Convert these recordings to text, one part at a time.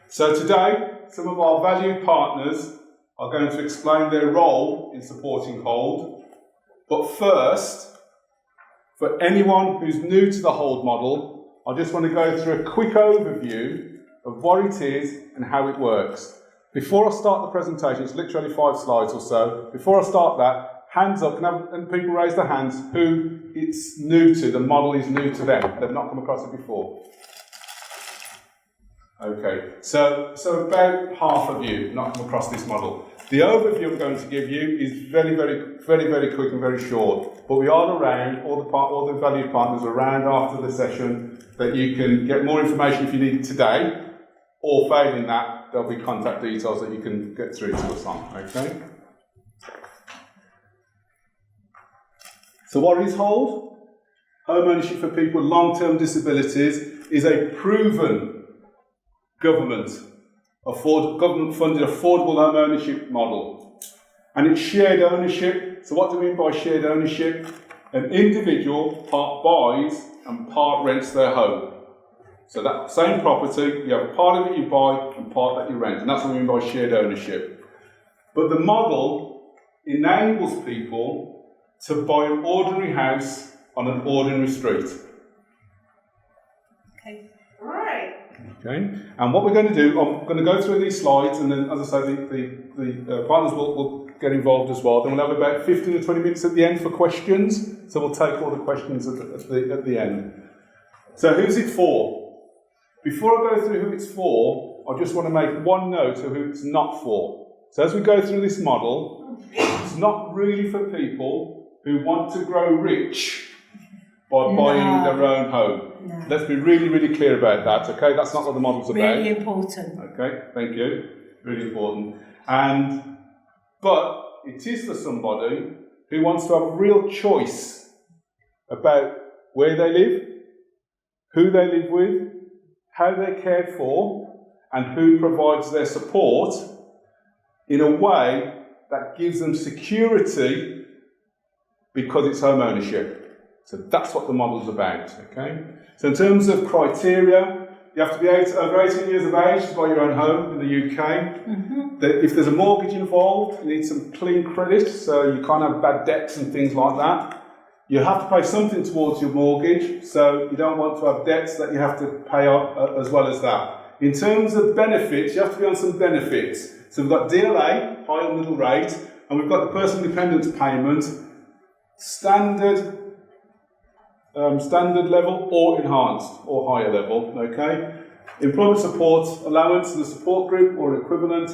So today, some of our valued partners are going to explain their role in supporting Hold. But first, for anyone who's new to the Hold model, I just want to go through a quick overview of what it is and how it works. Before I start the presentation, it's literally 5 slides or so. Before I start that, hands up, and people raise their hands who it's new to, the model is new to them. They've not come across it before. Okay, so about half of you not come across this model. The overview I'm going to give you is very quick and very short. But we are around, all the valued partners are around after the session that you can get more information if you need it today, or failing that, there'll be contact details that you can get through to us on, okay? So what is Hold? Home ownership for people with long-term disabilities is a proven government-funded affordable home ownership model. And it's shared ownership. So what do we mean by shared ownership? An individual part buys and part rents their home. So that same property, you have a part of it you buy and part that you rent. And that's what we mean by shared ownership. But the model enables people to buy an ordinary house on an ordinary street. Okay. Right. Okay. And what we're going to do, I'm going to go through these slides, and then, as I say, the partners will get involved as well. Then we'll have about 15 to 20 minutes at the end for questions. So we'll take all the questions at the end. So who's it for? Before I go through who it's for, I just want to make one note of who it's not for. So as we go through this model, it's not really for people who want to grow rich by buying their own home. No. Let's be really clear about that, okay? That's not what the model's about. Really important. Okay, thank you. Really important. But it is for somebody who wants to have a real choice about where they live, who they live with, how they're cared for, and who provides their support in a way that gives them security because it's home ownership. So that's what the model's about, okay? So in terms of criteria, you have to be over 18 years of age to buy your own home in the UK. Mm-hmm. If there's a mortgage involved, you need some clean credit, so you can't have bad debts and things like that. You have to pay something towards your mortgage, so you don't want to have debts that you have to pay up as well as that. In terms of benefits, you have to be on some benefits. So we've got DLA, high or middle rate, and we've got the personal dependence payment, standard level or enhanced or higher level, okay? Employment support allowance, the support group or equivalent.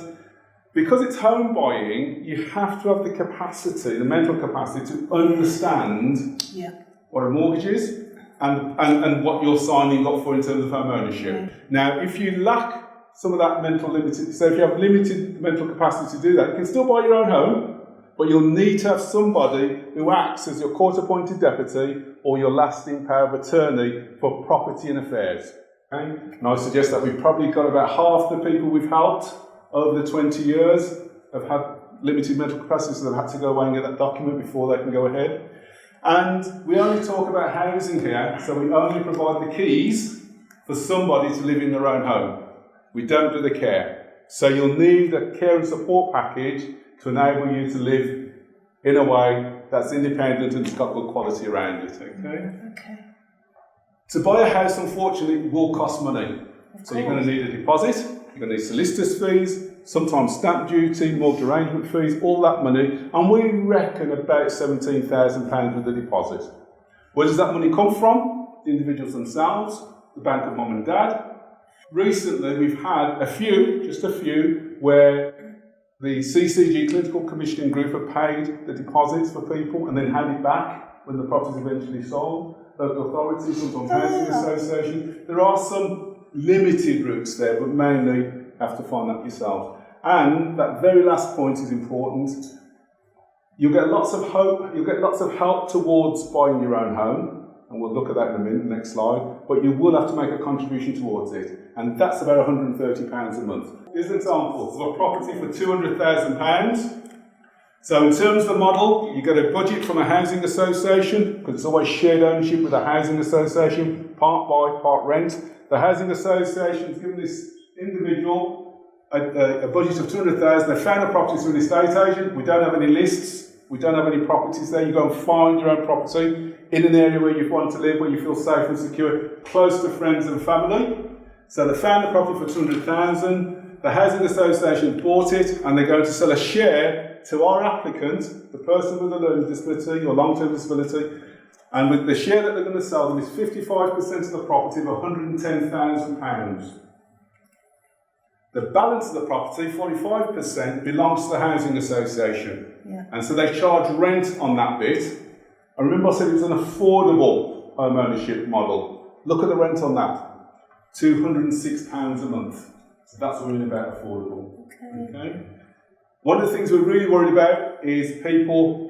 Because it's home buying, you have to have the capacity, the mental capacity to understand what a mortgage is and what you're signing up for in terms of home ownership. Now, if you lack some of that mental limited, so if you have limited mental capacity to do that, you can still buy your own home, but you'll need to have somebody who acts as your court-appointed deputy or your lasting power of attorney for property and affairs. Okay? And I suggest that we've probably got about half the people we've helped over the 20 years have had limited mental capacity, so they've had to go away and get that document before they can go ahead. And we only talk about housing here, so we only provide the keys for somebody to live in their own home. We don't do the care. So you'll need a care and support package to enable you to live in a way that's independent and it's got good quality around it, okay? To buy a house, unfortunately, will cost money. So you're going to need a deposit, you're going to need solicitors' fees, sometimes stamp duty, mortgage arrangement fees, all that money, and we reckon about £17,000 with the deposit. Where does that money come from? The individuals themselves, the bank of mum and dad. Recently, we've had just a few, where the CCG, Clinical Commissioning Group, have paid the deposits for people and then hand it back when the property is eventually sold. Local authorities, sometimes housing association. There are some limited routes there, but mainly you have to find that yourself. And that very last point is important. You'll get lots of hope. You'll get lots of help towards buying your own home, and we'll look at that in a minute, next slide. But you will have to make a contribution towards it, and that's about £130 a month. Here's an example of a property for £200,000. So in terms of the model, you get a budget from a housing association, because it's always shared ownership with a housing association, part buy, part rent. The housing association has given this individual, a budget of 200,000. They found a property through an estate agent. We don't have any lists. We don't have any properties there. You go and find your own property in an area where you want to live, where you feel safe and secure, close to friends and family. So they found the property for 200,000. The housing association bought it, and they're going to sell a share to our applicant, the person with a learning disability or long-term disability. And with the share that they're going to sell them is 55% of the property of £110,000. The balance of the property, 45%, belongs to the housing association. Yeah. And so they charge rent on that bit. And remember I said it was an affordable home ownership model. Look at the rent on that. £206 a month. So that's what we mean about affordable. Okay. One of the things we're really worried about is people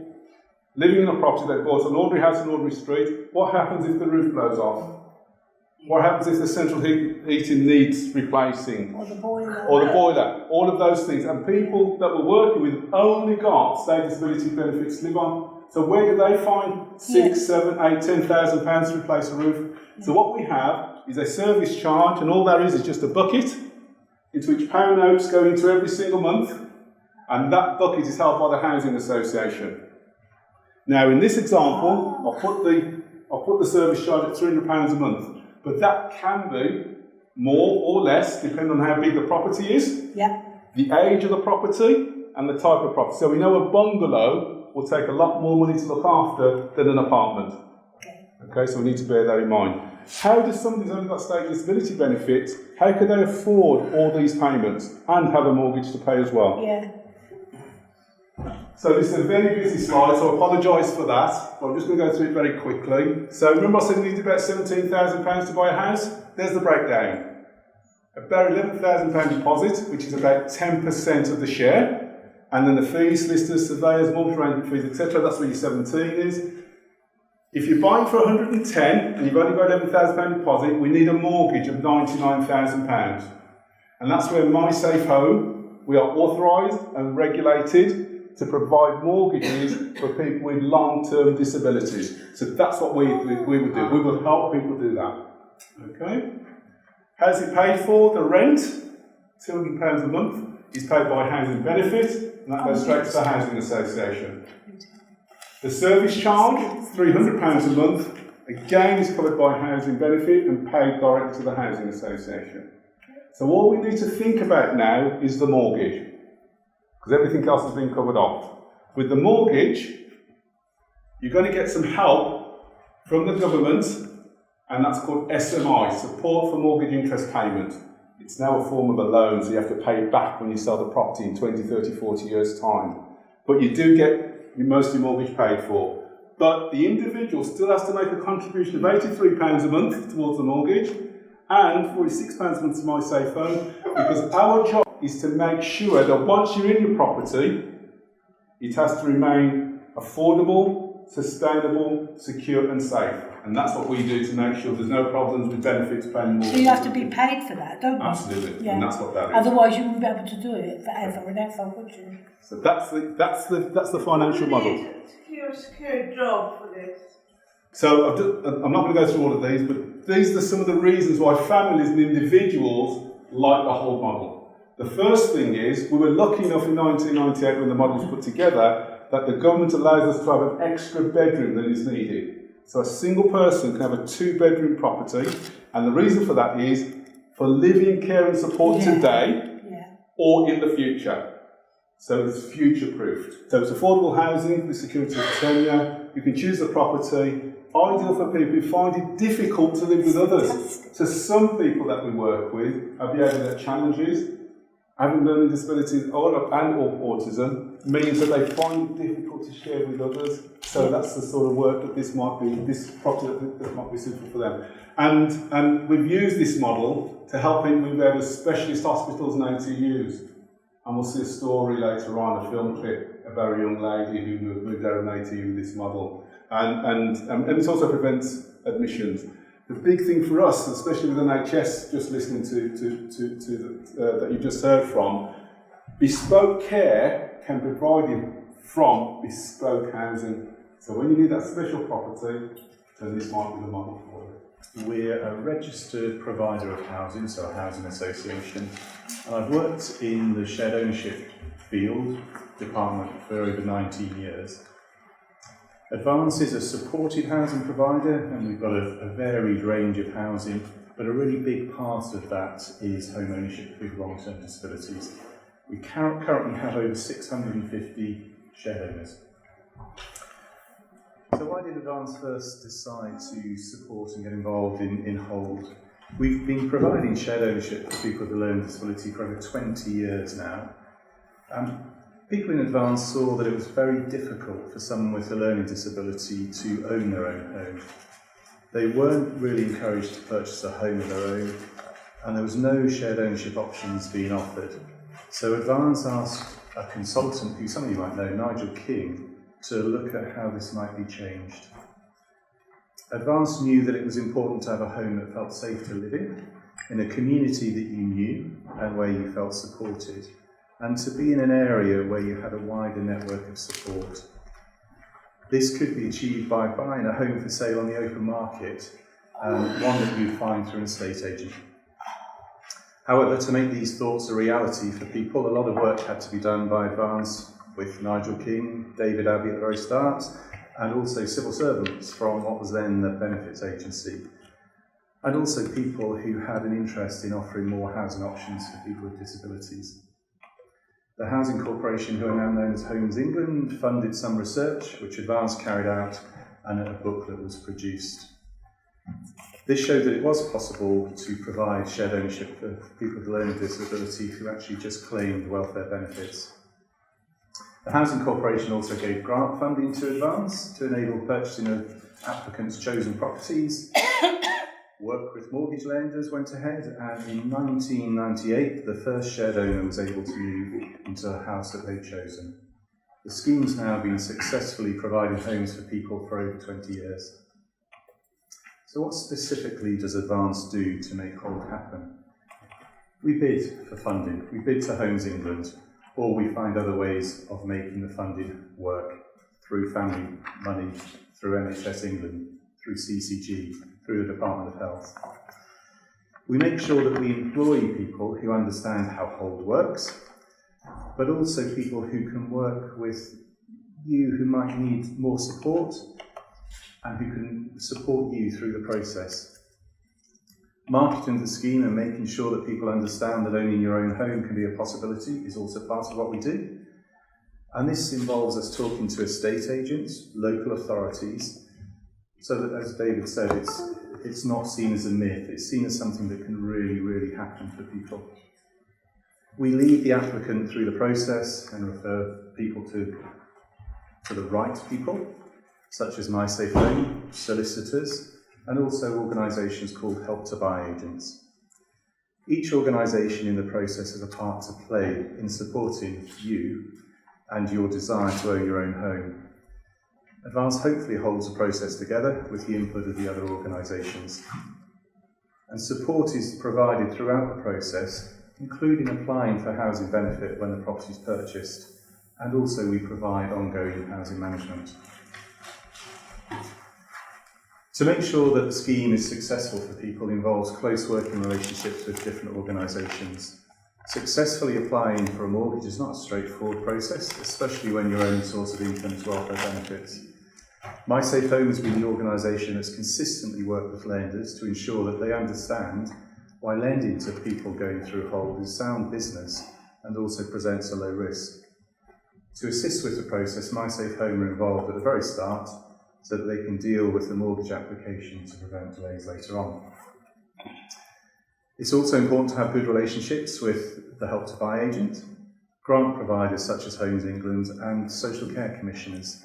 living in a property they've bought, an ordinary house, an ordinary street. What happens if the roof blows off? What happens if the central heating needs replacing? Or the boiler. Or the boiler. All of those things. And people that we're working with only got state disability benefits to live on. So where do they find £6,000, £7,000, £8,000, £10,000 to replace a roof? So what we have is a service charge, and all there is just a bucket into which pound notes go into every single month, and that bucket is held by the housing association. Now, in this example, I'll put the service charge at £300 a month, but that can be more or less depending on how big the property is, the age of the property, and the type of property. So we know a bungalow will take a lot more money to look after than an apartment. Okay, so we need to bear that in mind. How does somebody who's only got state disability benefits, how can they afford all these payments and have a mortgage to pay as well? Yeah. So this is a very busy slide, so I apologise for that, but I'm just going to go through it very quickly. So remember I said we need about £17,000 to buy a house? There's the breakdown. About £11,000 deposit, which is about 10% of the share, and then the fees, solicitors, surveyors, mortgage arrangement fees, etc. That's where your 17 is. If you're buying for 110 and you've only got £11,000 deposit, we need a mortgage of £99,000. And that's where My Safe Home, we are authorised and regulated to provide mortgages for people with long-term disabilities. So that's what we would do. We will help people do that. Okay? How's it paid for? The rent, £200 a month, is paid by housing benefit, and that goes straight to the housing association. The service charge, £300 a month, again is covered by housing benefit and paid directly to the housing association. So all we need to think about now is the mortgage, because everything else has been covered off. With the mortgage, you're going to get some help from the government, and that's called SMI, Support for Mortgage Interest Payment. It's now a form of a loan, so you have to pay it back when you sell the property in 20, 30, 40 years' time. But you do get most of your mortgage paid for. But the individual still has to make a contribution of £83 a month towards the mortgage and £46 a month to My Safe Home, because our job is to make sure that once you're in your property, it has to remain affordable, sustainable, secure and safe. And that's what we do to make sure there's no problems with benefits paying more. So you have to be paid for that, don't you? Absolutely, Yeah. and that's what that is. Otherwise you wouldn't be able to do it forever and ever, would you? So that's the financial model. Secure job for this. So I'm not going to go through all of these, but these are some of the reasons why families and individuals like the whole model. The first thing is, we were lucky enough in 1998 when the model was put together that the government allows us to have an extra bedroom that is needed. So a single person can have a 2-bedroom property, and the reason for that is for living, care and support today or in the future. So it's future-proofed. So it's affordable housing with security of tenure. You can choose the property. Ideal for people who find it difficult to live with others. So some people that we work with have behavioural challenges, having learning disabilities and or autism means that they find it difficult to share with others. So that's the sort of work that this property that might be suitable for them. And we've used this model to help people with various specialist hospitals and ATUs. And we'll see a story later on, a film clip about a young lady who moved out of an ATU with this model. And it also prevents admissions. The big thing for us, especially with NHS, just listening to that you've just heard from, bespoke care can be provided from bespoke housing. So when you need that special property then this might be the model for it. We're a registered provider of housing, so a housing association, and I've worked in the shared ownership field department for over 19 years. Advance is a supported housing provider, and we've got a varied range of housing, but a really big part of that is home ownership with long-term disabilities. We currently have over 650 shared owners. So why did Advance first decide to support and get involved in Hold? We've been providing shared ownership for people with a learning disability for over 20 years now. People in Advance saw that it was very difficult for someone with a learning disability to own their own home. They weren't really encouraged to purchase a home of their own, and there was no shared ownership options being offered. So Advance asked a consultant, who some of you might know, Nigel King, to look at how this might be changed. Advance knew that it was important to have a home that felt safe to live in a community that you knew and where you felt supported, and to be in an area where you had a wider network of support. This could be achieved by buying a home for sale on the open market, one that you'd find through an estate agent. However, to make these thoughts a reality for people, a lot of work had to be done by Advance with Nigel King, David Abbey at the very start, and also civil servants from what was then the Benefits Agency, and also people who had an interest in offering more housing options for people with disabilities. The Housing Corporation, who are now known as Homes England, funded some research which Advance carried out, and a booklet was produced. This showed that it was possible to provide shared ownership for people with a learning disability who actually just claimed welfare benefits. The Housing Corporation also gave grant funding to Advance to enable purchasing of applicants' chosen properties. Work with mortgage lenders went ahead, and in 1998 the first shared owner was able to move into a house that they'd chosen. The scheme's now been successfully providing homes for people for over 20 years. So what specifically does Advance do to make Hold happen? We bid for funding. We bid to Homes England, or we find other ways of making the funding work through family money, through NHS England, through CCG, through the Department of Health. We make sure that we employ people who understand how Hold works, but also people who can work with you who might need more support and who can support you through the process. Marketing the scheme and making sure that people understand that owning your own home can be a possibility is also part of what we do. And this involves us talking to estate agents, local authorities, so that, as David said, it's not seen as a myth, it's seen as something that can really, really happen for people. We lead the applicant through the process and refer people to the right people, such as My Safe Home, solicitors, and also organisations called Help to Buy agents. Each organisation in the process has a part to play in supporting you and your desire to own your own home. Advance hopefully holds the process together with the input of the other organisations. And support is provided throughout the process, including applying for housing benefit when the property is purchased, and also we provide ongoing housing management. To make sure that the scheme is successful for people involves close working relationships with different organisations. Successfully applying for a mortgage is not a straightforward process, especially when your only source of income is welfare benefits. My Safe Home has been the organisation that's consistently worked with lenders to ensure that they understand why lending to people going through Hold is sound business and also presents a low risk. To assist with the process, My Safe Home are involved at the very start so that they can deal with the mortgage application to prevent delays later on. It's also important to have good relationships with the Help to Buy agent, grant providers such as Homes England, and social care commissioners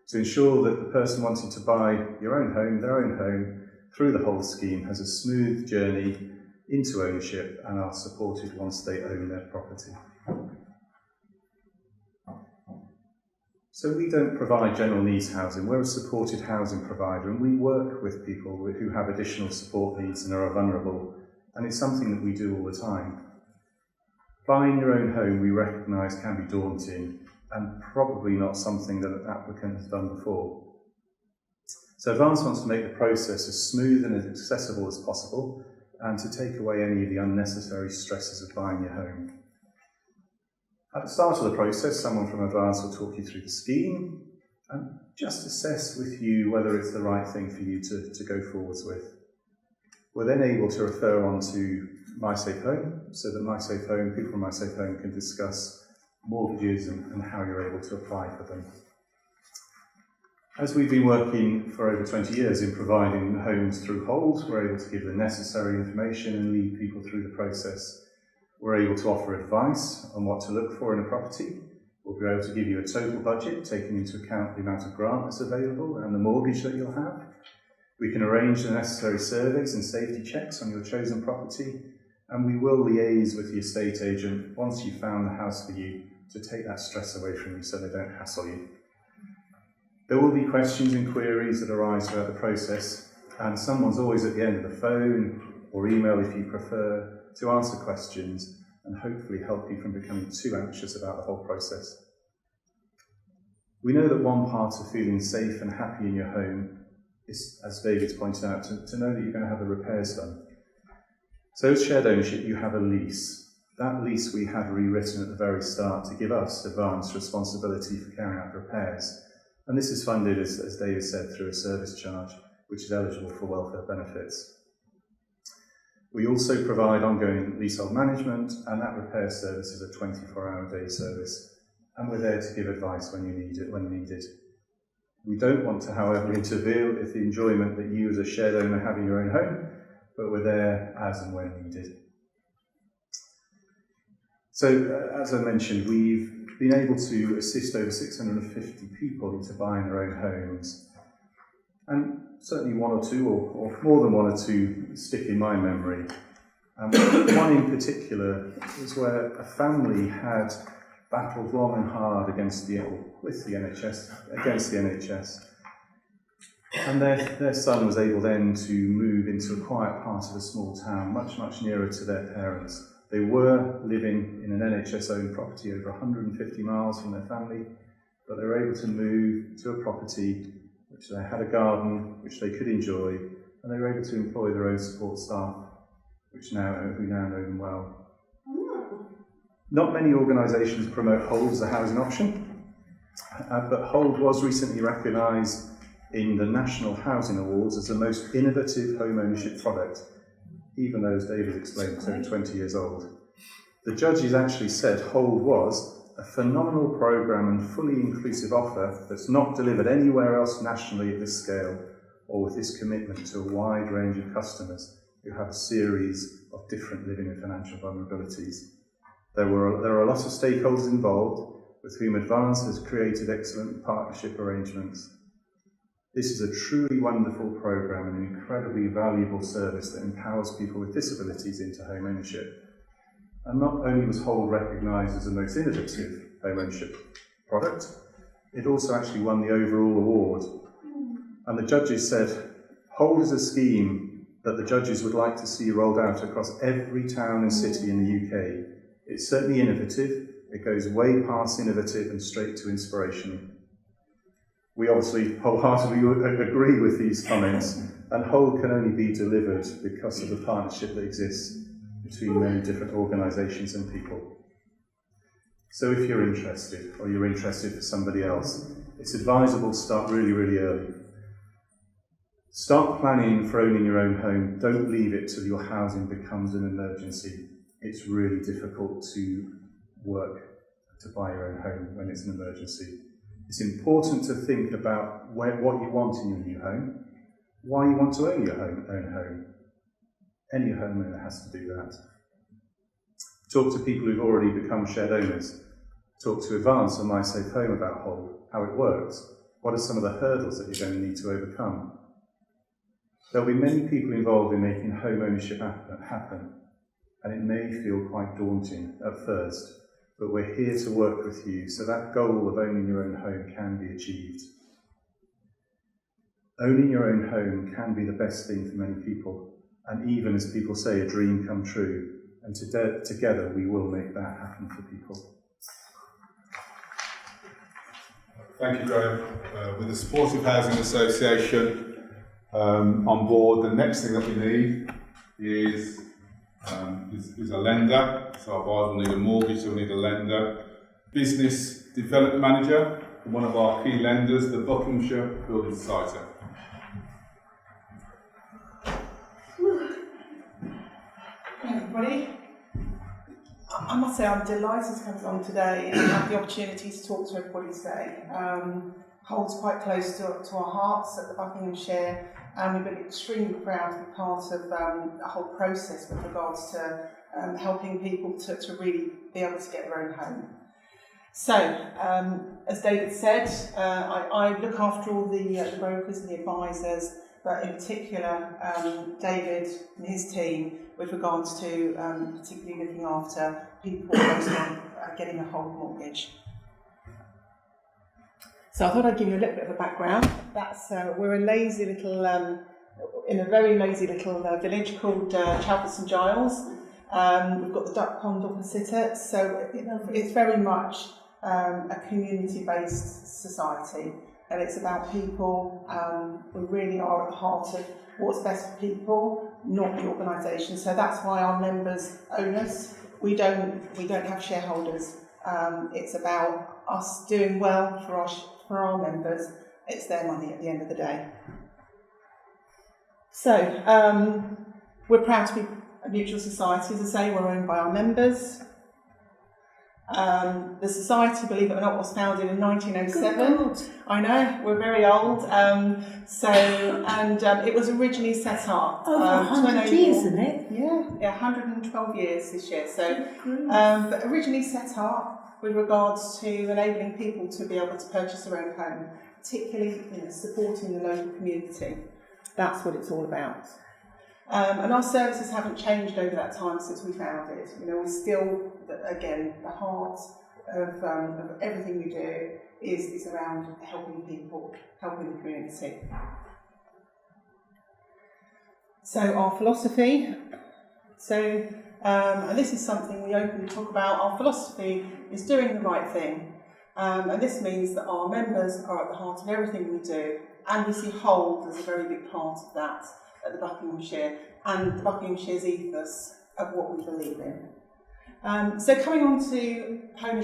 to ensure that the person wanting to buy your own home, their own home, through the Hold scheme has a smooth journey into ownership and are supported once they own their property. So we don't provide general needs housing, we're a supported housing provider, and we work with people who have additional support needs and are vulnerable, and it's something that we do all the time. Buying your own home, we recognise, can be daunting and probably not something that an applicant has done before. So Advance wants to make the process as smooth and as accessible as possible, and to take away any of the unnecessary stresses of buying your home. At the start of the process, someone from Advance will talk you through the scheme and just assess with you whether it's the right thing for you to go forwards with. We're then able to refer on to MySafe Home, so that MySafe Home, people from MySafe Home can discuss mortgages and how you're able to apply for them. As we've been working for over 20 years in providing homes through Hold, we're able to give the necessary information and lead people through the process. We're able to offer advice on what to look for in a property. We'll be able to give you a total budget, taking into account the amount of grant that's available and the mortgage that you'll have. We can arrange the necessary surveys and safety checks on your chosen property, and we will liaise with the estate agent once you've found the house for you to take that stress away from you so they don't hassle you. There will be questions and queries that arise throughout the process, and someone's always at the end of the phone or email if you prefer to answer questions and hopefully help you from becoming too anxious about the whole process. We know that one part of feeling safe and happy in your home is, as David's pointed out, to know that you're going to have the repairs done. So as shared ownership, you have a lease. That lease we had rewritten at the very start to give us advanced responsibility for carrying out repairs. And this is funded, as David said, through a service charge, which is eligible for welfare benefits. We also provide ongoing leasehold management, and that repair service is a 24-hour day service, and we're there to give advice when you need it, when needed. We don't want to, however, interfere with the enjoyment that you as a shared owner have in your own home, but we're there as and when needed. So, as I mentioned, we've been able to assist over 650 people into buying their own homes, and certainly one or two, or more than one or two, stick in my memory. One in particular was where a family had battled long and hard against the NHS, and their son was able then to move into a quiet part of a small town, much nearer to their parents. They were living in an NHS-owned property over 150 miles from their family, but they were able to move to a property which they had a garden, which they could enjoy, and they were able to employ their own support staff, who now know them well. Not many organisations promote Hold as a housing option, but Hold was recently recognised in the National Housing Awards as the most innovative home ownership product, even though, as David explained, it's only 20 years old. The judges actually said Hold was a phenomenal programme and fully inclusive offer that's not delivered anywhere else nationally at this scale, or with this commitment to a wide range of customers who have a series of different living and financial vulnerabilities. There are a lot of stakeholders involved with whom Advance has created excellent partnership arrangements. This is a truly wonderful programme and an incredibly valuable service that empowers people with disabilities into home ownership. And not only was Hold recognised as the most innovative home ownership product, it also actually won the overall award. And the judges said, Hold is a scheme that the judges would like to see rolled out across every town and city in the UK. It's certainly innovative, it goes way past innovative and straight to inspirational. We obviously wholeheartedly agree with these comments, and Hold can only be delivered because of the partnership that exists between many different organisations and people. So if you're interested, or you're interested for somebody else, it's advisable to start really early. Start planning for owning your own home. Don't leave it till your housing becomes an emergency. It's really difficult to work to buy your own home when it's an emergency. It's important to think about what you want in your new home, why you want to own your own home. Any homeowner has to do that. Talk to people who've already become shared owners. Talk to Advance and MySafe Home about Hold, how it works. What are some of the hurdles that you're going to need to overcome? There'll be many people involved in making home ownership happen, and it may feel quite daunting at first, but we're here to work with you so that goal of owning your own home can be achieved. Owning your own home can be the best thing for many people, and even, as people say, a dream come true, and together we will make that happen for people. Thank you, Graham. With the Supportive Housing Association, on board. The next thing that we need is a lender. So our buyers will need a mortgage, so we need a lender. Business development manager, one of our key lenders, the Buckinghamshire Building Society. Hi everybody. I must say I'm delighted to come along today and have the opportunity to talk to everybody today. Hold's quite close to our hearts at the Buckinghamshire, and we've been extremely proud to be part of the whole process with regards to helping people to really be able to get their own home. So, as David said, I look after all the brokers and the advisors, but in particular David and his team with regards to particularly looking after people based on getting a whole mortgage. So I thought I'd give you a little bit of a background. That's we're a lazy little, in a very lazy little village called Chalfont St Giles. We've got the duck pond opposite it, so it's very much a community-based society, and it's about people. We really are at the heart of what's best for people, not the organisation. So that's why our members own us. We don't have shareholders. It's about us doing well for our members. It's their money at the end of the day. So we're proud to be a mutual society. As I say, we're owned by our members. The society, believe it or not, was founded in 1907. I know, we're very old. It was originally set up. Over 100 years, isn't it? Yeah, 112 years this year. So, but originally set up with regards to enabling people to be able to purchase their own home, particularly supporting the local community. That's what it's all about. And our services haven't changed over that time since we founded. We're still, again, the heart of everything we do is around helping people, helping the community. So our philosophy. And this is something we openly talk about. Our philosophy is doing the right thing. And this means that our members are at the heart of everything we do, and we see Hold as a very big part of that at the Buckinghamshire, and the Buckinghamshire's ethos of what we believe in. So coming on to home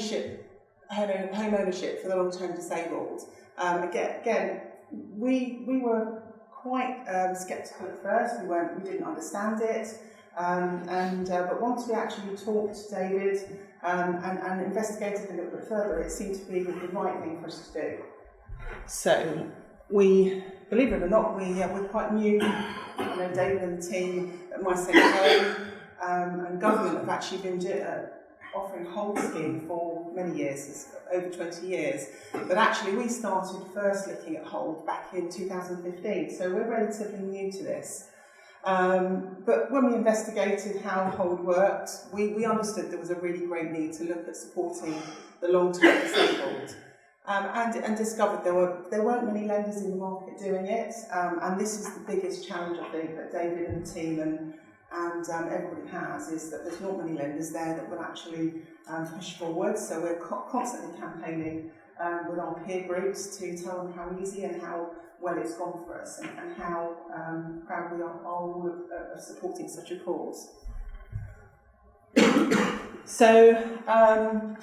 ownership for the long-term disabled, again, we were quite sceptical at first. We didn't understand it, but once we actually talked to David and investigated a little bit further, it seemed to be the right thing for us to do. So we, believe it or not, we're quite new. David and the team at My Safe Home and government have actually been offering Hold scheme for many years, over 20 years. But actually we started first looking at Hold back in 2015, so we're relatively new to this. But when we investigated how Hold worked, we understood there was a really great need to look at supporting the long-term disabled. And discovered there weren't many lenders in the market doing it, and this is the biggest challenge I think that David and the team and everybody has, is that there's not many lenders there that will actually push forward. So we're constantly campaigning with our peer groups to tell them how easy and how well it's gone for us, and how proud we are all of supporting such a cause. So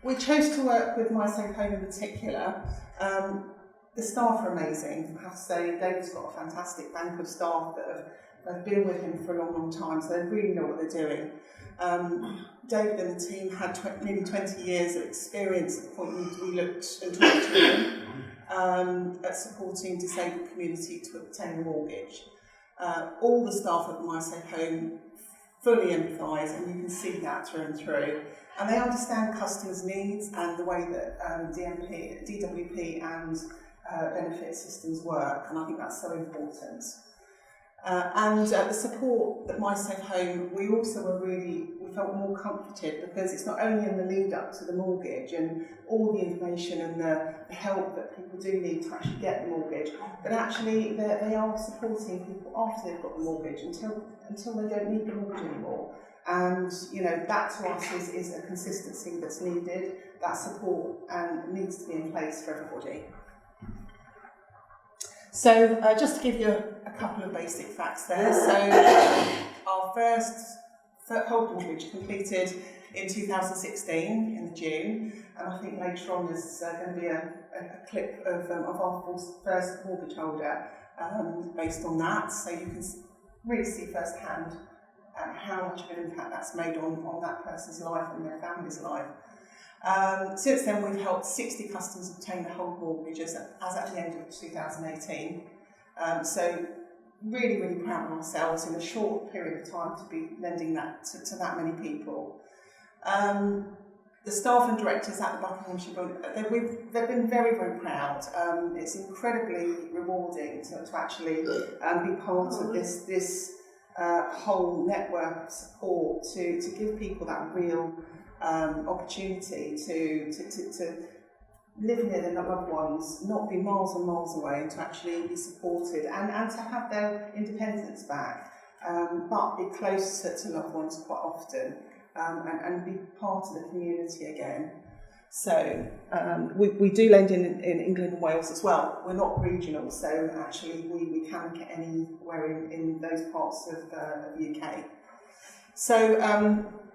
we chose to work with My Safe Home in particular. The staff are amazing. I have to say, David's got a fantastic bank of staff that have been with him for a long, long time, so they really know what they're doing. David and the team had nearly 20 years of experience at the point we looked and talked to them at supporting disabled community to obtain a mortgage. All the staff at My Safe Home fully empathise, and you can see that through and through. And they understand customers' needs and the way that DWP and benefit systems work, and I think that's so important. The support that My Safe Home, we felt more comforted, because it's not only in the lead up to the mortgage and all the information and the help that people do need to actually get the mortgage, but actually they are supporting people after they've got the mortgage until they don't need the mortgage anymore. And that to us is a consistency that's needed, that support needs to be in place for everybody. So just to give you a couple of basic facts there. So our first whole mortgage completed in 2016 in June, and I think later on there's going to be a clip of our first mortgage holder based on that, so you can really see firsthand how much of an impact that's made on that person's life and their family's life. Since then, we've helped 60 customers obtain the whole mortgage as at the end of 2018. So really, really proud of ourselves in a short period of time to be lending that to that many people. The staff and directors at the Buckinghamshire Building, they've been very, very proud. It's incredibly rewarding to actually be part of this whole network of support to give people that real opportunity to live near their loved ones, not be miles and miles away, and to actually be supported and to have their independence back, but be closer to loved ones quite often. And be part of the community again. So we do lend in England and Wales as well. We're not regional, so actually we can get anywhere in those parts of the UK. So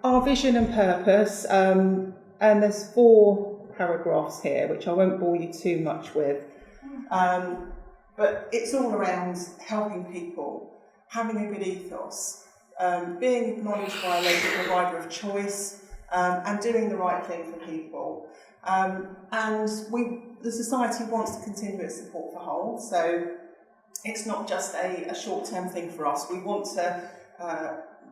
our vision and purpose, and there's 4 paragraphs here, which I won't bore you too much with, but it's all around helping people, having a good ethos, being acknowledged by a local provider of choice, and doing the right thing for people. And the Society wants to continue its support for Hull, so it's not just a short-term thing for us. We want to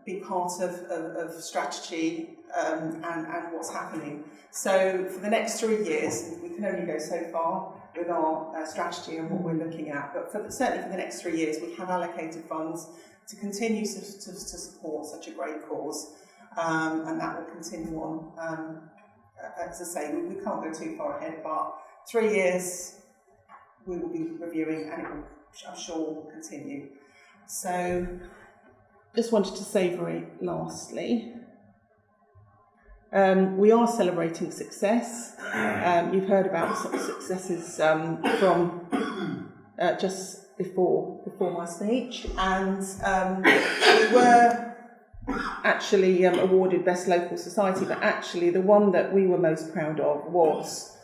be part of strategy and what's happening. So for the next 3 years, we can only go so far with our strategy and what we're looking at, but certainly for the next 3 years, we have allocated funds to continue to support such a great cause, and that will continue on. As I say, we can't go too far ahead, but 3 years we will be reviewing, and it will, I'm sure, will continue. So, just wanted to say very lastly, we are celebrating success. You've heard about some successes from just before my speech, and we were actually awarded Best Local Society, but actually the one that we were most proud of was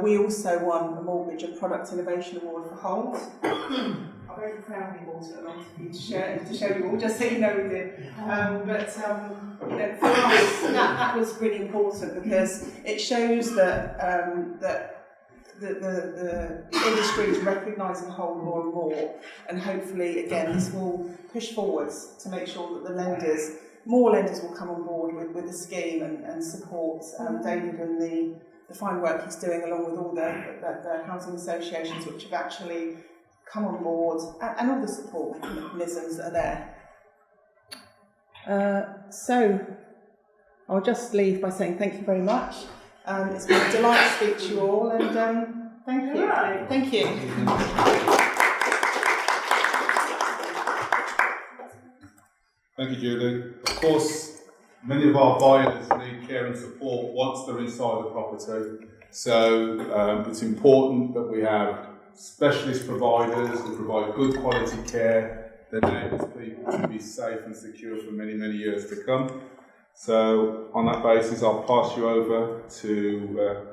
we also won a Mortgage and Product Innovation Award for Hull. I very proudly brought it along to show you all, just so you know we did. But for us, that was really important because it shows that the industry is recognising Hull more and more, and hopefully, again, this will push forwards to make sure that more lenders will come on board with the scheme and support David and the fine work he's doing, along with all the housing associations which have actually come on board, and all the support mechanisms that are there. So I'll just leave by saying thank you very much. It's been a delight to speak to you all, and thank you. Right. Thank you. Thank you, Julie. Of course, many of our buyers need care and support once they're inside the property. So it's important that we have specialist providers who provide good quality care that enables people to be safe and secure for many, many years to come. So on that basis, I'll pass you over to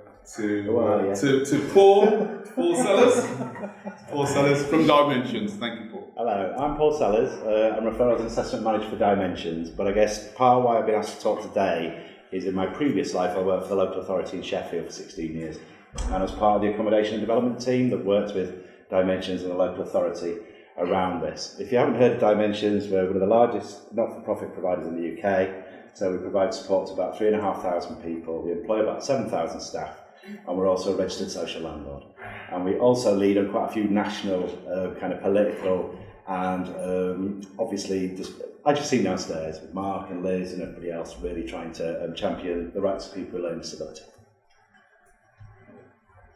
Paul Sellers from Dimensions. Thank you, Paul. Hello, I'm Paul Sellers. I'm Referrals and Assessment Manager for Dimensions, but I guess part of why I've been asked to talk today is in my previous life I worked for the local authority in Sheffield for 16 years, and I was part of the accommodation and development team that worked with Dimensions and the local authority around this. If you haven't heard of Dimensions, we're one of the largest not-for-profit providers in the UK, so we provide support to about 3,500 people, we employ about 7,000 staff, and we're also a registered social landlord. And we also lead on quite a few national kind of political and obviously I just see downstairs with Mark and Liz and everybody else really trying to champion the rights of people with learning disability.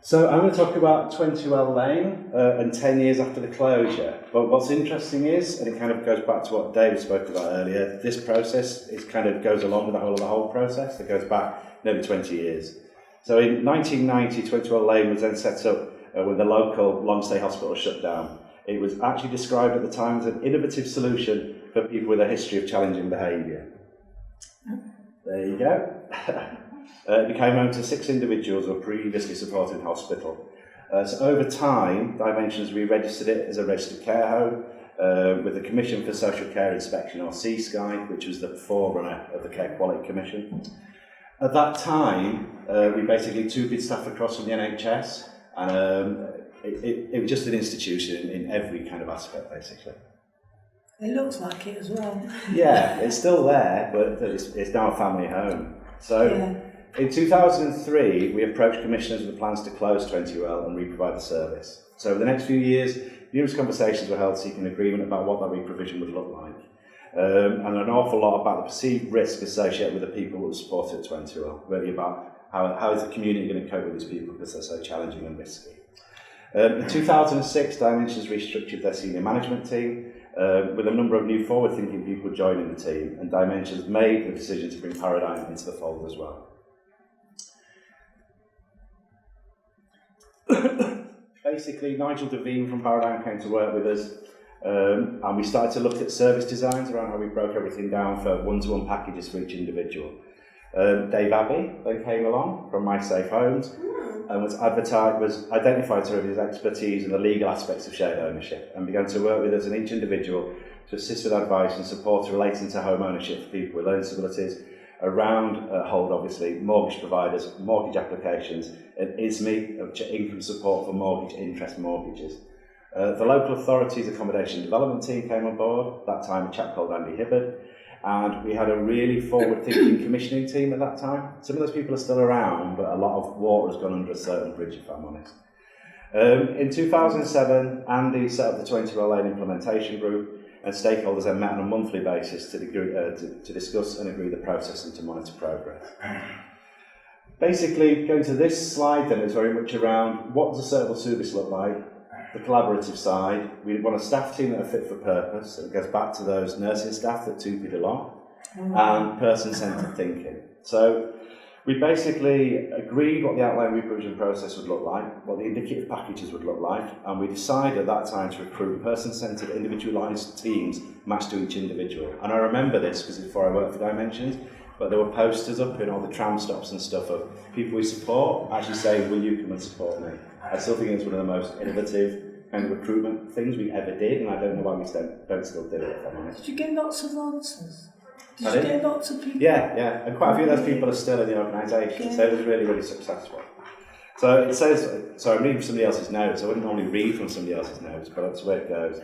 So I'm going to talk about 20well Lane and 10 years after the closure. But what's interesting is, and it kind of goes back to what David spoke about earlier, this process goes along with the whole process. It goes back nearly 20 years. So in 1990, 20well Lane was then set up when the local long-stay hospital shut down. It was actually described at the time as an innovative solution for people with a history of challenging behaviour. There you go. It became home to 6 individuals who were previously supported in hospital. So over time, Dimensions re-registered it as a registered care home with the Commission for Social Care Inspection, or CSCI, which was the forerunner of the Care Quality Commission. At that time, we basically took its staff across from the NHS, and it was just an institution in every kind of aspect, basically. It looks like it as well. Yeah, it's still there, but it's now a family home. So. Yeah. In 2003, we approached commissioners with plans to close 20UL and re-provide the service. So over the next few years, numerous conversations were held seeking agreement about what that re-provision would look like. And an awful lot about the perceived risk associated with the people who were supported at 20UL, really about how is the community going to cope with these people because they're so challenging and risky. In 2006, Dimensions restructured their senior management team with a number of new forward-thinking people joining the team, and Dimensions made the decision to bring Paradigm into the fold as well. Basically, Nigel Devine from Paradigm came to work with us, and we started to look at service designs around how we broke everything down for one-to-one packages for each individual. Dave Abbey then came along from My Safe Homes and was identified to his expertise in the legal aspects of shared ownership, and began to work with us and each individual to assist with advice and support relating to home ownership for people with learning disabilities, around Hold, obviously, mortgage providers, mortgage applications, and ISME, income support for mortgage interest mortgages. The local authorities accommodation development team came on board, that time a chap called Andy Hibbard, and we had a really forward-thinking commissioning team at that time. Some of those people are still around, but a lot of water has gone under a certain bridge, if I'm honest. In 2007, Andy set up the 20UL Lane Implementation Group, and stakeholders then met on a monthly basis to discuss and agree the process and to monitor progress. Basically, going to this slide then is very much around what does a suitable service look like, the collaborative side. We want a staff team that are fit for purpose, and it goes back to those nursing staff that 2 people belong, and person-centred thinking. So we basically agreed what the outline re-provision process would look like, what the indicative packages would look like, and we decided at that time to recruit person-centred, individualised teams matched to each individual. And I remember this because before I worked for Dimensions, but there were posters up in all the tram stops and stuff of people we support actually saying, will you come and support me? I still think it's one of the most innovative kind of recruitment things we ever did, and I don't know why we don't still do it, if I'm honest. Did you get lots of answers? Did you get lots of people? Yeah, and quite a few of those people are still in the organisation, so it was really, really successful. So it says, so I'm reading from somebody else's notes. I wouldn't normally read from somebody else's notes, but that's the way it goes.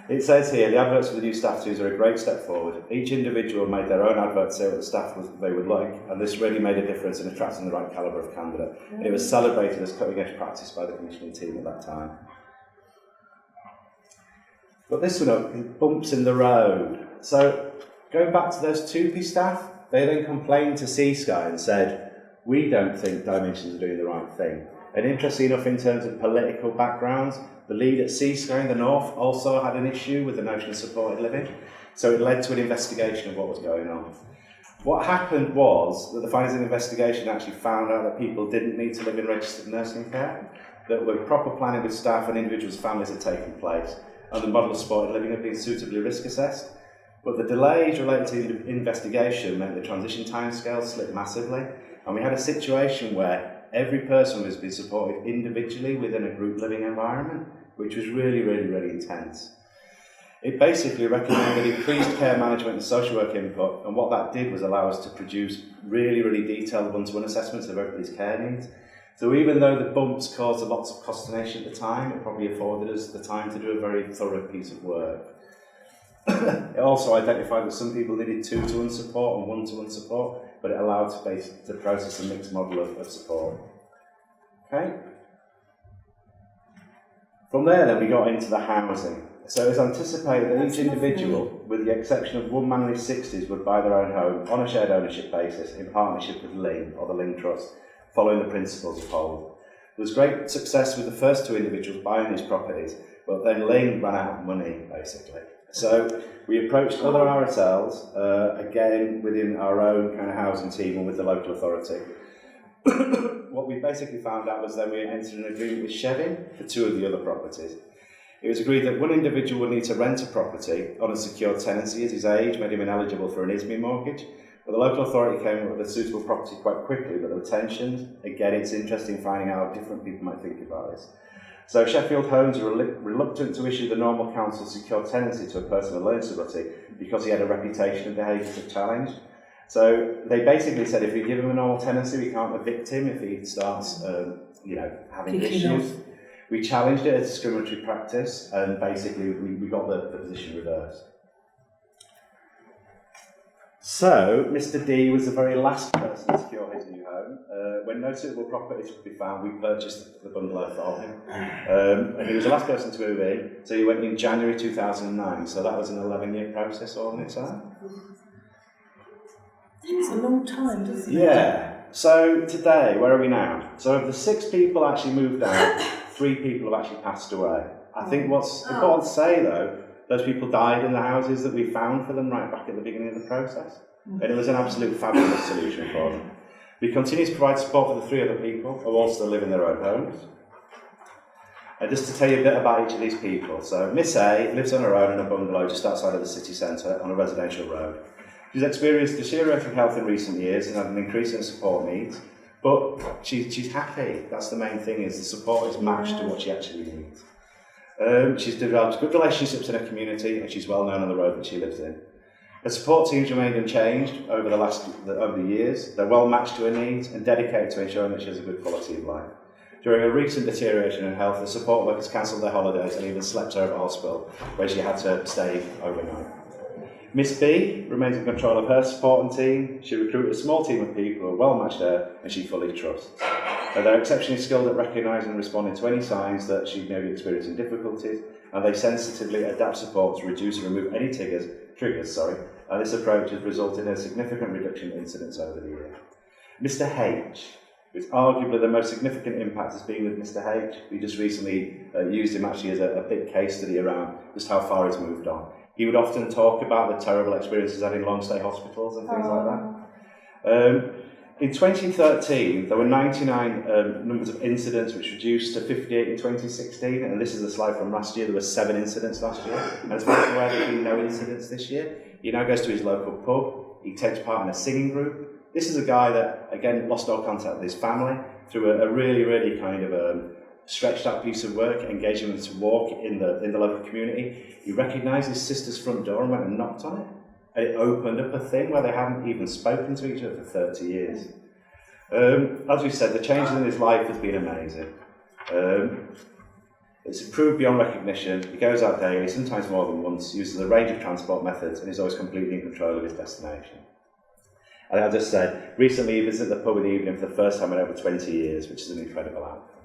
It says here, the adverts for the new staff teams are a great step forward. Each individual made their own advert to say what the staff they would like, and this really made a difference in attracting the right calibre of candidate. And it was celebrated as cutting-edge practice by the commissioning team at that time. But this one up, bumps in the road. So going back to those 2P staff, they then complained to CSCI and said, we don't think Dimensions are doing the right thing. And interestingly enough, in terms of political backgrounds, the lead at CSCI in the North also had an issue with the notion of supported living. So it led to an investigation of what was going on. What happened was that the findings of the investigation actually found out that people didn't need to live in registered nursing care, that when proper planning with staff and individuals' families had taken place, and the model of supported living had been suitably risk assessed. But the delays related to the investigation meant the transition timescale slipped massively, and we had a situation where every person was being supported individually within a group living environment, which was really, really, really intense. It basically recommended increased care management and social work input, and what that did was allow us to produce really, really detailed one-to-one assessments of everybody's care needs. So even though the bumps caused lots of consternation at the time, it probably afforded us the time to do a very thorough piece of work. It also identified that some people needed 2-to-1 support and 1-to-1 support, but it allowed to process a mixed model of support. Okay. From there then we got into the housing. So it was anticipated that each individual, with the exception of one man in his 60s, would buy their own home on a shared ownership basis in partnership with Ling or the Ling Trust, following the principles of Hold. There was great success with the first 2 individuals buying these properties, but then Ling ran out of money, basically. So we approached other RSLs, again within our own kind of housing team and with the local authority. What we basically found out was then we entered an agreement with Shevin for 2 of the other properties. It was agreed that one individual would need to rent a property on a secure tenancy as his age made him ineligible for an ISME mortgage. But the local authority came up with a suitable property quite quickly, but there were tensions. Again, it's interesting finding out how different people might think about this. So Sheffield Homes were reluctant to issue the normal council secure tenancy to a person with learning disability because he had a reputation of behaviours of challenge. So they basically said if we give him a normal tenancy, we can't evict him if he starts, having issues. We challenged it as discriminatory practice, and basically we got the position reversed. So, Mr. D was the very last person to secure his new home. When no suitable properties could be found, we purchased the bungalow for him. And he was the last person to move in, so he went in January 2009, so that was an 11-year process all on its own. It's a long time, doesn't it? Yeah. So, today, where are we now? So, of the 6 people actually moved out, 3 people have actually passed away. I think what's important to say, though, those people died in the houses that we found for them right back at the beginning of the process. And it was an absolute fabulous solution for them. We continue to provide support for the 3 other people who all still live in their own homes. And just to tell you a bit about each of these people. So Miss A lives on her own in a bungalow just outside of the city centre on a residential road. She's experienced deteriorating health in recent years and had an increase in support needs. But she's happy. That's the main thing, is the support is matched to what she actually needs. She's developed good relationships in her community, and she's well known on the road that she lives in. Her support teams remained unchanged over the years. They're well matched to her needs and dedicated to ensuring that she has a good quality of life. During a recent deterioration in health, the support workers cancelled their holidays and even slept over at hospital, where she had to stay overnight. Miss B remains in control of her support and team. She recruited a small team of people who are well matched her and she fully trusts. They're exceptionally skilled at recognising and responding to any signs that she may be experiencing difficulties, and they sensitively adapt support to reduce and remove any triggers. And this approach has resulted in a significant reduction in incidents over the year. Mr H, who's arguably the most significant impact has been with Mr H. We just recently used him actually as a big case study around just how far he's moved on. He would often talk about the terrible experiences he's had in long-stay hospitals and things like that. In 2013, there were 99 numbers of incidents, which reduced to 58 in 2016, and this is a slide from last year. There were 7 incidents last year, and as far as I'm aware, there have been no incidents this year. He now goes to his local pub, he takes part in a singing group. This is a guy that, again, lost all contact with his family through a really, really kind of stretched out piece of work, engaging them to walk in the local community. He recognised his sister's front door and went and knocked on it. And it opened up a thing where they hadn't even spoken to each other for 30 years. As we said, the changes in his life has been amazing. It's improved beyond recognition. He goes out daily, sometimes more than once, uses a range of transport methods, and is always completely in control of his destination. And as I just said, recently he visited the pub in the evening for the first time in over 20 years, which is an incredible outcome.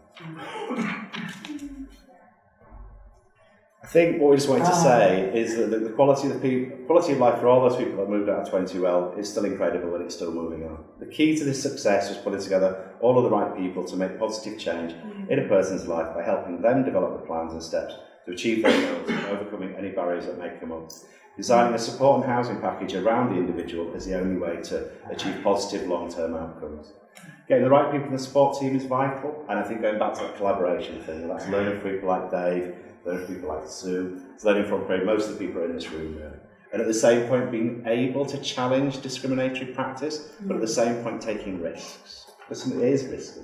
I think what we just wanted to say is that the quality of life for all those people that moved out of 20 well is still incredible, and it's still moving on. The key to this success was putting together all of the right people to make positive change in a person's life by helping them develop the plans and steps to achieve their goals and overcoming any barriers that may come up. Designing a support and housing package around the individual is the only way to achieve positive long-term outcomes. Getting the right people in the support team is vital, and I think going back to that collaboration thing, that's learning from people like Dave, learning from people like Sue, it's learning from most of the people in this room there. And at the same point, being able to challenge discriminatory practice, but at the same point taking risks, because it is risky.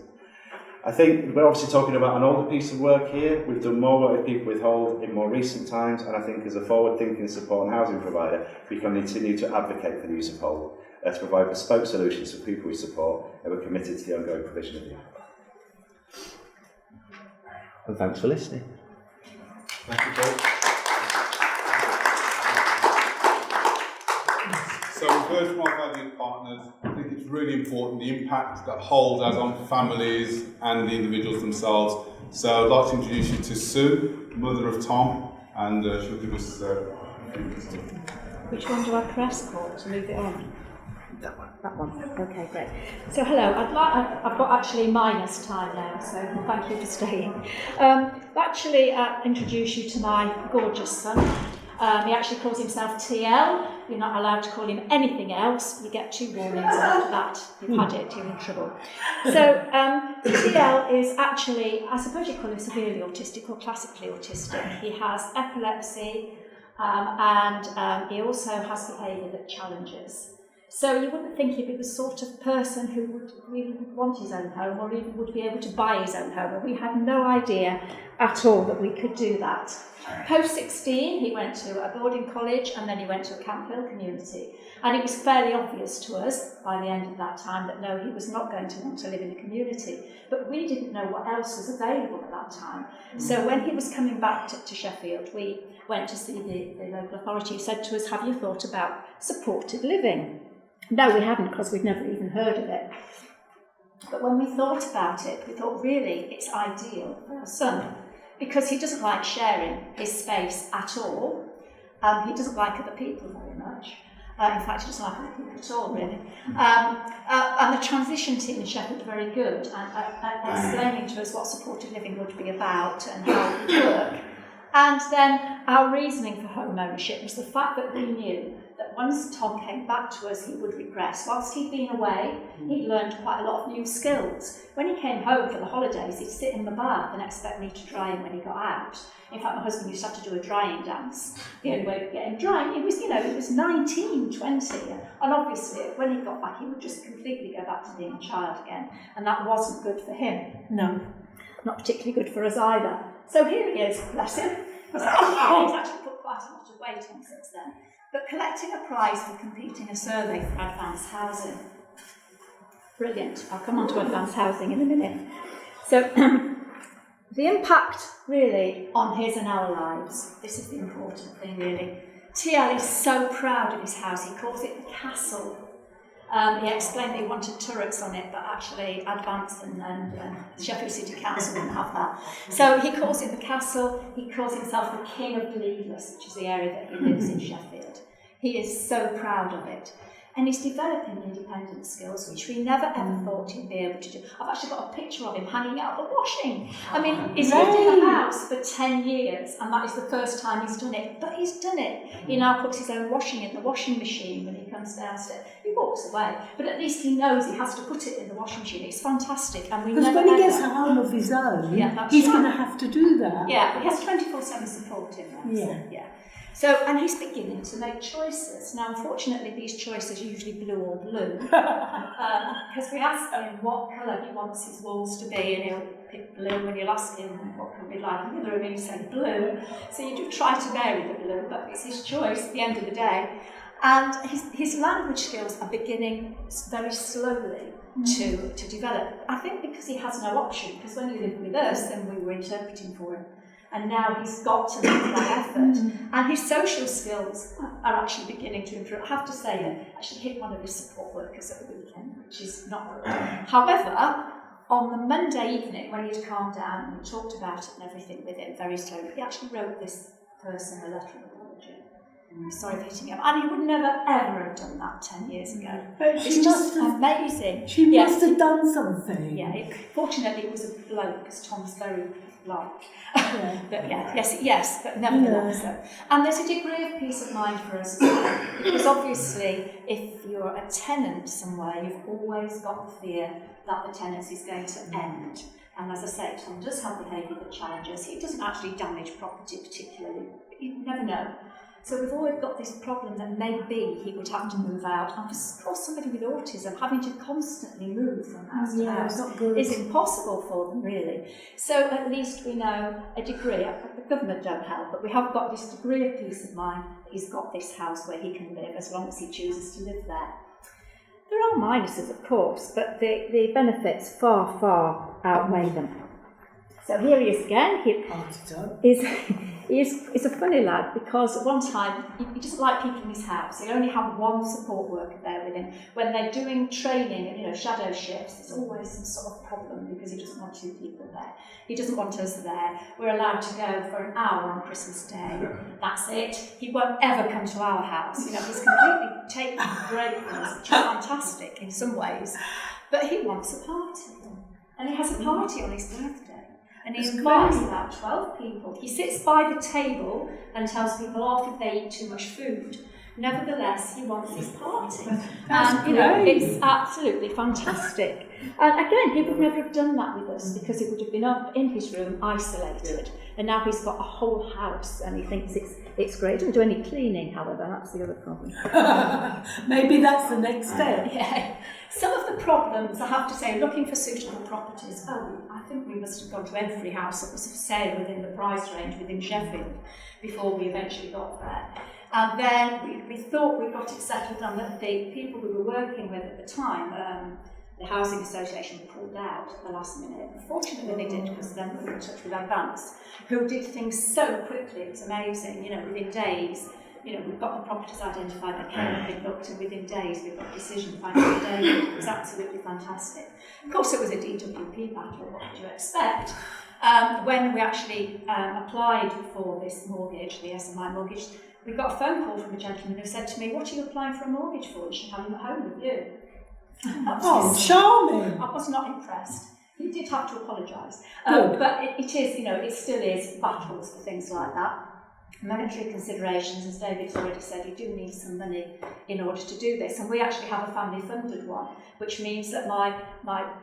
I think we're obviously talking about an older piece of work here. We've done more work with people with hold in more recent times, and I think as a forward-thinking support and housing provider, we can continue to advocate for the use of hold to provide bespoke solutions for people we support, and we're committed to the ongoing provision of the app. And thanks for listening. Thank you, Paul. So we've heard from our valued partners. I think it's really important the impact that Hold has on families and the individuals themselves. So I'd like to introduce you to Sue, mother of Tom, and she'll give us Which one do I press for to move it on? That one. Okay, great. So hello, I've got actually minus time now, so thank you for staying. Introduce you to my gorgeous son. He actually calls himself TL. You're not allowed to call him anything else. You get 2 warnings, and after that, you've had it, you're in trouble. So TL is actually, I suppose you call him severely autistic or classically autistic. He has epilepsy, and he also has behaviour that challenges. So you wouldn't think he'd be the sort of person who would really want his own home or even would be able to buy his own home. And we had no idea at all that we could do that. Post 16, he went to a boarding college and then he went to a Camp Hill community. And it was fairly obvious to us by the end of that time that no, he was not going to want to live in a community. But we didn't know what else was available at that time. So when he was coming back to Sheffield, we went to see the local authority who said to us, have you thought about supported living? No, we hadn't, because we'd never even heard of it. But when we thought about it, we thought, really, it's ideal for our son, because he doesn't like sharing his space at all. He doesn't like other people very much. In fact, he doesn't like other people at all, really. And the transition team in Sheffield are very good at explaining to us what supported living would be about and how it would work. And then our reasoning for home ownership was the fact that we knew that once Tom came back to us, he would regress. Whilst he'd been away, he'd learned quite a lot of new skills. When he came home for the holidays, he'd sit in the bath and expect me to dry him when he got out. In fact, my husband used to have to do a drying dance. The only way of getting dry, he was 19, 20. And obviously, when he got back, he would just completely go back to being a child again. And that wasn't good for him. No. Not particularly good for us either. So here he is, bless him. He's actually put quite a lot of weight on since then. But collecting a prize for completing a survey for advanced housing. Brilliant. I'll come on to advanced housing in a minute. So the impact really on his and our lives, this is the important thing really. TL is so proud of his house, he calls it the castle. He explained that he wanted turrets on it, but actually Advance and Sheffield City Council didn't have that. So he calls it the castle. He calls himself the king of Bleedless, which is the area that he lives in Sheffield. He is so proud of it. And he's developing independent skills, which we never ever thought he'd be able to do. I've actually got a picture of him hanging out the washing. I mean, he's lived in the house for 10 years, and that is the first time he's done it. But he's done it. He now puts his own washing in the washing machine when he comes downstairs. He walks away, but at least he knows he has to put it in the washing machine. It's fantastic. And we Because never when he ever... gets a home of his own, that's he's right. going to have to do that. Yeah, but he has 24/7 support in there. Yeah. So, yeah. So, and he's beginning to make choices. Now, unfortunately, these choices are usually blue or blue. Because we ask him what colour he wants his walls to be, and he'll pick blue, and you'll ask him what can we like in the room, and he'll say blue. So you do try to vary the blue, but it's his choice at the end of the day. And his language skills are beginning very slowly to develop. I think because he has no option, because when he lived with us, then we were interpreting for him. And now he's got to make that effort. And his social skills are actually beginning to improve. I have to say that I actually hit one of his support workers at the weekend, which is not good. However, on the Monday evening, when he'd calmed down and we talked about it and everything with him very slowly, he actually wrote this person a letter of apology. Sorry for hitting him. And he would never, ever have done that 10 years ago. But It's she just must have, amazing. she Yes. must have done something. Yeah, fortunately it was a bloke, because Tom's very like. Yeah. But yeah, yes, but nevertheless. So. And there's a degree of peace of mind for us as well, because obviously if you're a tenant somewhere, you've always got the fear that the tenancy is going to end. And as I say, Tom does have behaviour that challenges. He doesn't actually damage property particularly, but you never know. So we've always got this problem that maybe he would have to move out. And for somebody with autism, having to constantly move from house to house not good. is impossible for them, really. So at least we know a degree, the government don't help, but we have got this degree of peace of mind that he's got this house where he can live as long as he chooses to live there. There are minuses, of course, but the benefits far, far outweigh them. So here he is again. He's a funny lad, because at one time he doesn't like people in his house. They only have one support worker there with him. When they're doing training and shadow shifts, there's always some sort of problem because he doesn't want 2 people there. He doesn't want us there. We're allowed to go for an hour on Christmas Day. That's it. He won't ever come to our house. He's completely taken a break from us, which is fantastic in some ways. But he wants a party, and he has a party on his birthday. And he That's invites great. about 12 people. He sits by the table and tells people off if they eat too much food. Nevertheless, he wants his party. That's You know, great. it's absolutely fantastic. And again, he would never have done that with us because he would have been up in his room, isolated. And now he's got a whole house and he thinks it's great. He doesn't do any cleaning, however, that's the other problem. Maybe that's the next step. Yeah. Some of the problems, I have to say, looking for suitable properties, I think we must have gone to every house that was for sale within the price range within Sheffield before we eventually got there. And then we thought we got it settled on that the people we were working with at the time, the Housing Association, pulled out at the last minute. Unfortunately they did, because then we were in touch with Advance, who did things so quickly. It was amazing, you know, within days. You know, we've got the properties identified, they came and been looked, and within days we've got a decision finally today. It was absolutely fantastic. Of course, it was a DWP battle, what would you expect? When we actually applied for this mortgage, the SMI mortgage, we got a phone call from a gentleman who said to me, "What are you applying for a mortgage for? You should have him at home with you." Oh, charming. I was not impressed. He did have to apologise. Good. But it is, you know, it still is battles for things like that. Monetary considerations, as David's already said, you do need some money in order to do this. And we actually have a family funded one, which means that my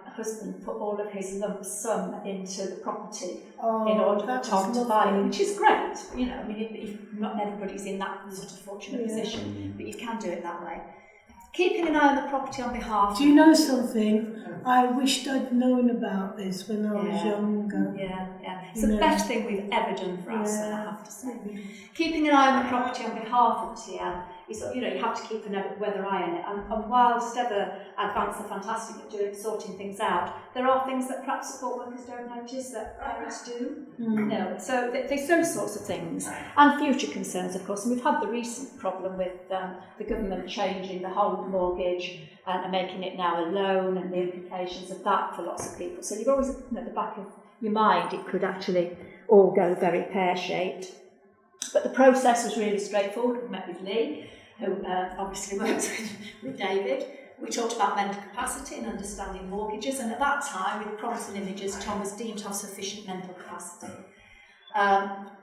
husband put all of his lump sum into the property in order for Tom to buy it, which is great. You know, I mean, not everybody's in that sort of fortunate position, but you can do it that way. Keeping an eye on the property on behalf. Do you know something? I wished I'd known about this when I was younger. Yeah. It's the best thing we've ever done for us, I have to say. Keeping an eye on the property on behalf of TL is, you know, you have to keep a weather eye on it. And whilst ever Advance are fantastic at sorting things out, there are things that perhaps support workers don't notice that parents do. No, so there's those sorts of things. And future concerns, of course. And we've had the recent problem with the government changing the whole mortgage and making it now a loan, and the implications of that for lots of people. So you've always, at the back of your mind, it could actually all go very pear-shaped. But the process was really straightforward. We met with Lee, who obviously works with David. We talked about mental capacity and understanding mortgages, and at that time, with Promise and Images, Tom was deemed to have sufficient mental capacity.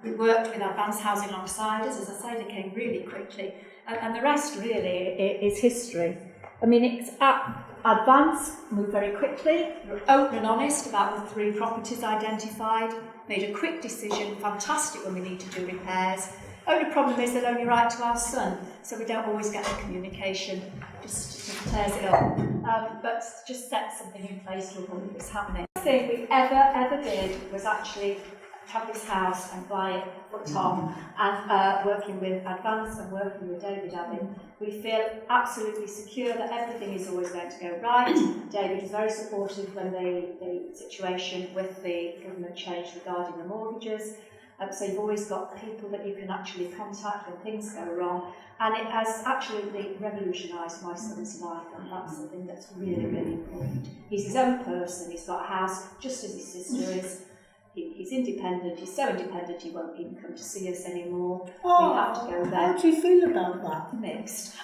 We worked with Advanced Housing alongside us. As I say, they came really quickly, and the rest really is history. I mean, it's Advance moved very quickly, were open and honest about the 3 properties identified, made a quick decision, fantastic when we need to do repairs. Only problem is they'll only write to our son, so we don't always get the communication, just tears it up. But just set something in place to avoid this happening. The thing we ever did was actually have this house and buy it for Tom, and working with Advance and working with David Abbott, we feel absolutely secure that everything is always going to go right. David was very supportive when the situation with the government changed regarding the mortgages. So you've always got people that you can actually contact when things go wrong, and it has absolutely revolutionised my son's life, and that's something that's really, really important. He's his own person, he's got a house just as his sister is. He's independent, he's so independent he won't even come to see us anymore. Oh, we have to go there. How do you feel about that? Mixed.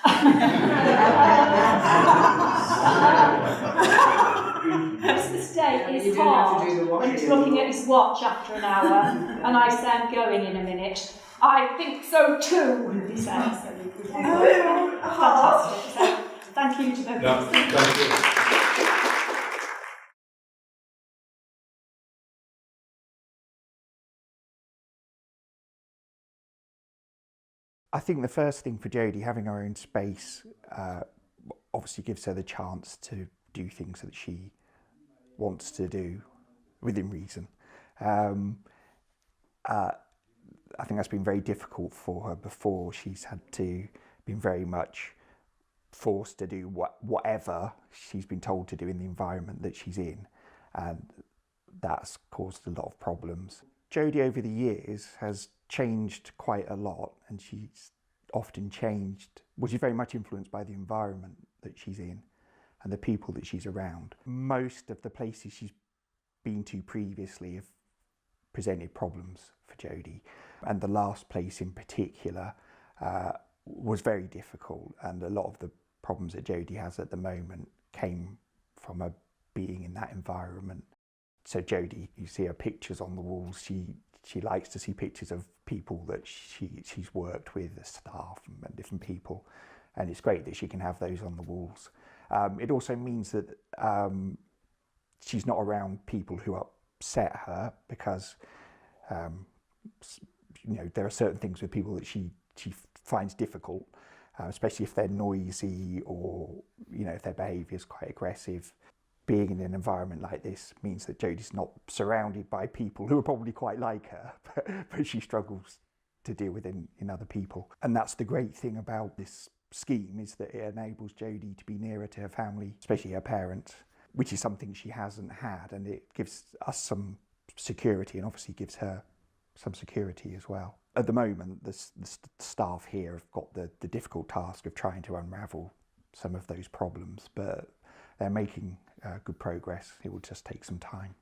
Christmas Day is hard when he's looking at his watch after an hour, and I say, "I'm going in a minute." "I think so too," he says. Fantastic. So, thank you to both of you. Thank you. I think the first thing for Jodie, having her own space, obviously gives her the chance to do things that she wants to do within reason. I think that's been very difficult for her before. She's had to been very much forced to do whatever she's been told to do in the environment that she's in, and that's caused a lot of problems. Jodie over the years has changed quite a lot, and she's often changed, which is very much influenced by the environment that she's in and the people that she's around. Most of the places she's been to previously have presented problems for Jodie, and the last place in particular was very difficult, and a lot of the problems that Jodie has at the moment came from her being in that environment. So Jodie, you see her pictures on the walls. She likes to see pictures of people that she's worked with, the staff and different people, and it's great that she can have those on the walls. It also means that she's not around people who upset her, because there are certain things with people that she finds difficult, especially if they're noisy or if their behaviour is quite aggressive. Being in an environment like this means that Jodie's not surrounded by people who are probably quite like her, but she struggles to deal with in other people. And that's the great thing about this scheme, is that it enables Jodie to be nearer to her family, especially her parents, which is something she hasn't had, and it gives us some security, and obviously gives her some security as well. At the moment, the staff here have got the difficult task of trying to unravel some of those problems, but they're making good progress. It will just take some time.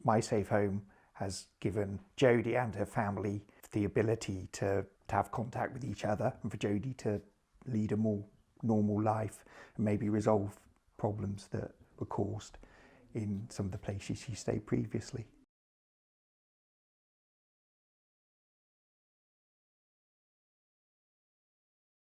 My Safe Home has given Jodie and her family the ability to have contact with each other, and for Jodie to lead a more normal life and maybe resolve problems that were caused in some of the places she stayed previously.